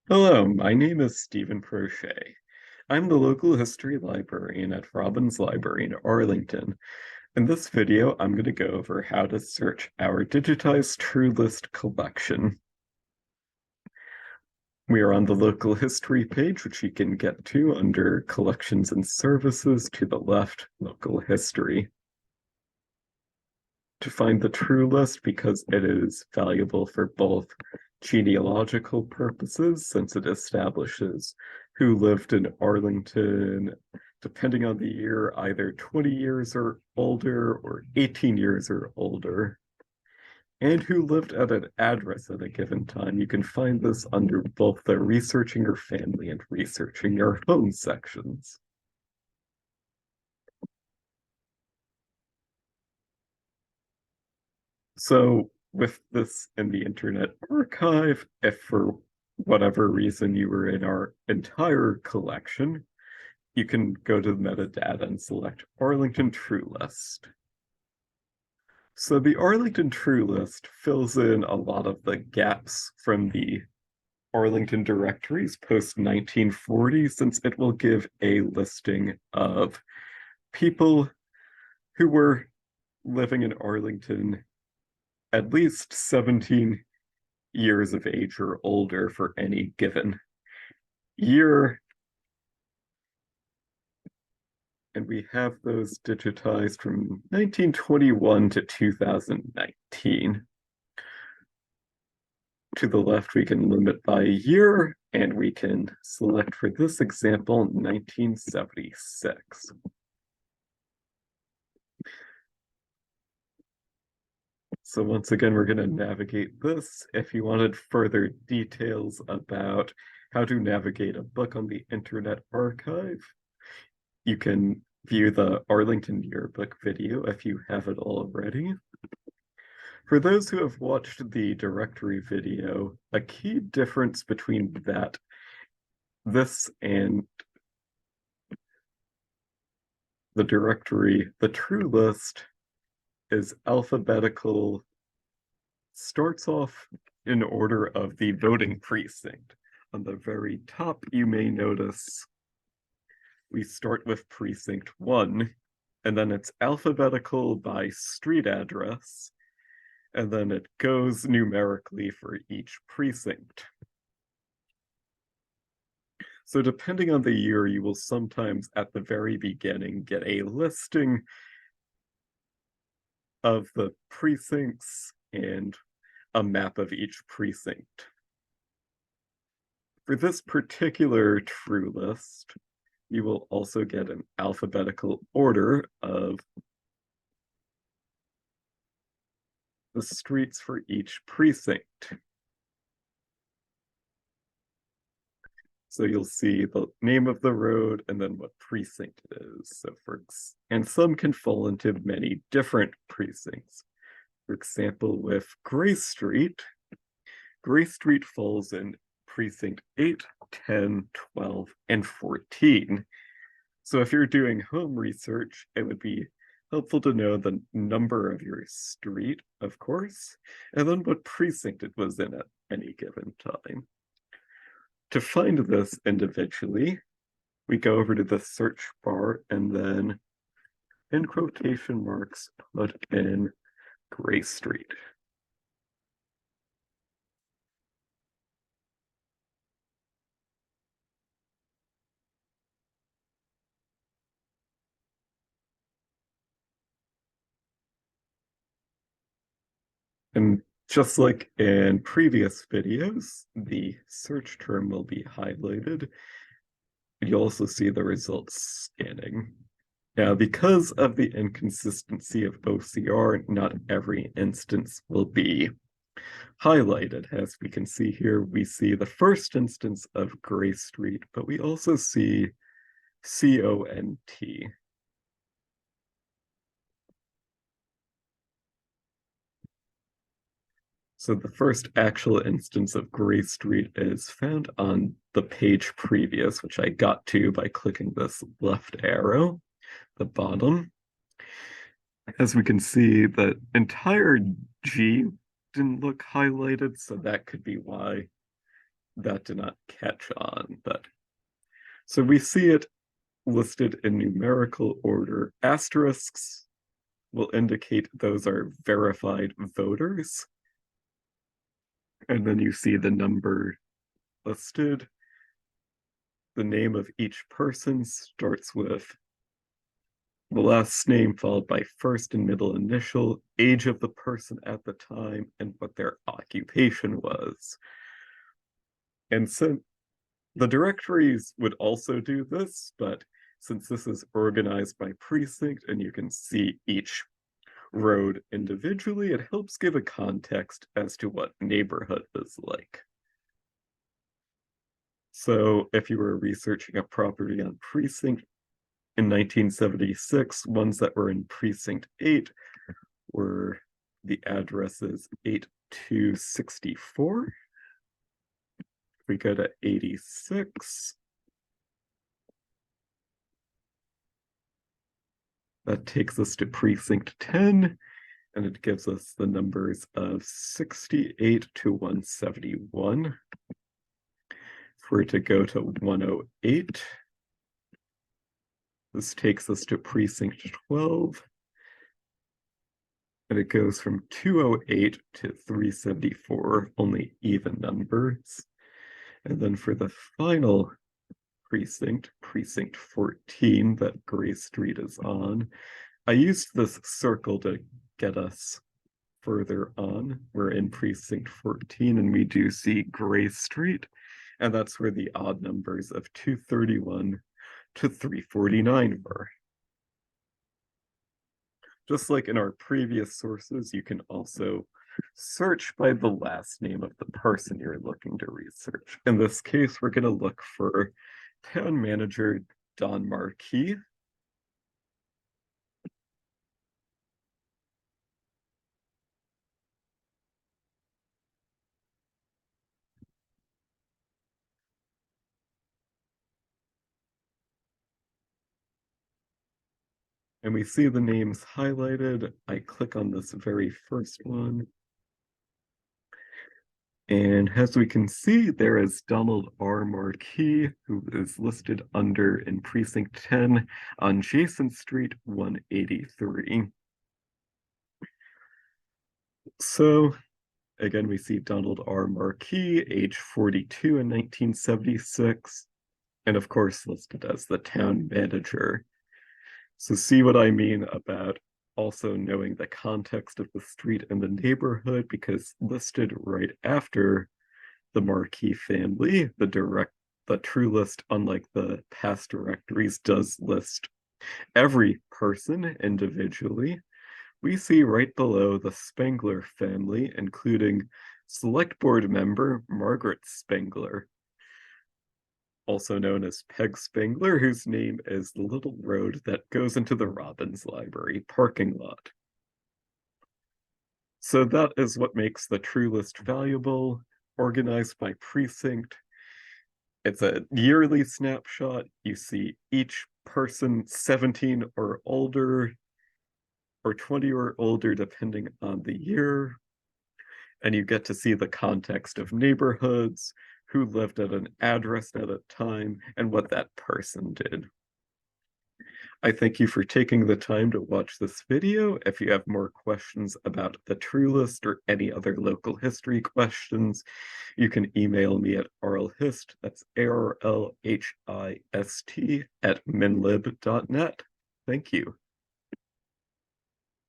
Hello, my name is Stephen Prochet. I'm the local history librarian at Robbins Library in Arlington. In this video, I'm going to go over how to search our digitized True List collection. We are on the local history page, which you can get to under Collections and Services to the left, Local History. To find the True List, because it is valuable for both genealogical purposes, since it establishes who lived in Arlington, depending on the year, either 20 years or older or 18 years or older, and who lived at an address at a given time. You can find this under both the Researching Your Family and Researching Your Home sections. So with this in the Internet Archive, if for whatever reason you were in our entire collection, you can go to the metadata and select Arlington True List. So the Arlington True List fills in a lot of the gaps from the Arlington directories post 1940, since it will give a listing of people who were living in Arlington at least 17 years of age or older for any given year. And we have those digitized from 1921 to 2019. To the left, we can limit by year, and we can select for this example 1976. So once again, we're going to navigate this. If you wanted further details about how to navigate a book on the Internet Archive, you can view the Arlington Yearbook video if you haven't already. For those who have watched the directory video, a key difference between this and the directory, the True List, is alphabetical, starts off in order of the voting precinct. On the very top, you may notice we start with precinct 1, and then it's alphabetical by street address, and then it goes numerically for each precinct. So depending on the year, you will sometimes at the very beginning get a listing of the precincts and a map of each precinct. For this particular True List, you will also get an alphabetical order of the streets for each precinct. So you'll see the name of the road and then what precinct it is. And some can fall into many different precincts. For example, with Gray Street falls in precinct 8, 10, 12, and 14. So if you're doing home research, it would be helpful to know the number of your street, of course, and then what precinct it was in at any given time. To find this individually, we go over to the search bar and then in quotation marks, put in Gray Street. And just like in previous videos, the search term will be highlighted. You'll also see the results scanning. Now, because of the inconsistency of OCR, not every instance will be highlighted. As we can see here, we see the first instance of Gray Street, but we also see CONT. So the first actual instance of Gray Street is found on the page previous, which I got to by clicking this left arrow, the bottom. As we can see, the entire G didn't look highlighted, so that could be why that did not catch on. But so we see it listed in numerical order. Asterisks will indicate those are verified voters. And then you see the number listed. The name of each person starts with the last name followed by first and middle initial, age of the person at the time, and what their occupation was. And so the directories would also do this, but since this is organized by precinct and you can see each road individually, it helps give a context as to what neighborhood is like. So if you were researching a property on precinct in 1976, ones that were in precinct 8 were the addresses 8264. If we go to 86, that takes us to precinct 10, and it gives us the numbers of 68 to 171. If we're to go to 108, this takes us to precinct 12, and it goes from 208 to 374, only even numbers. And then for the final precinct, precinct 14, that Gray Street is on, I used this circle to get us further on. We're in precinct 14, and we do see Gray Street, and that's where the odd numbers of 231 to 349 were. Just like in our previous sources, you can also search by the last name of the person you're looking to research. In this case, we're going to look for town manager Don Marquis. And we see the names highlighted. I click on this very first one. And as we can see, there is Donald R. Marquis, who is listed under in precinct 10 on Jason Street 183. So again, we see Donald R. Marquis, age 42 in 1976, and of course listed as the town manager. So see what I mean about also knowing the context of the street and the neighborhood, because listed right after the Marquis family, the True List, unlike the past directories, does list every person individually. We see right below the Spengler family, including select board member Margaret Spengler, also known as Peg Spengler, whose name is the little road that goes into the Robbins Library parking lot. So that is what makes the True List valuable, organized by precinct. It's a yearly snapshot. You see each person 17 or older, or 20 or older, depending on the year. And you get to see the context of neighborhoods, who lived at an address at a time, and what that person did. I thank you for taking the time to watch this video. If you have more questions about the True List or any other local history questions, you can email me at arlhist, that's ARLHIST, @minlib.net. Thank you.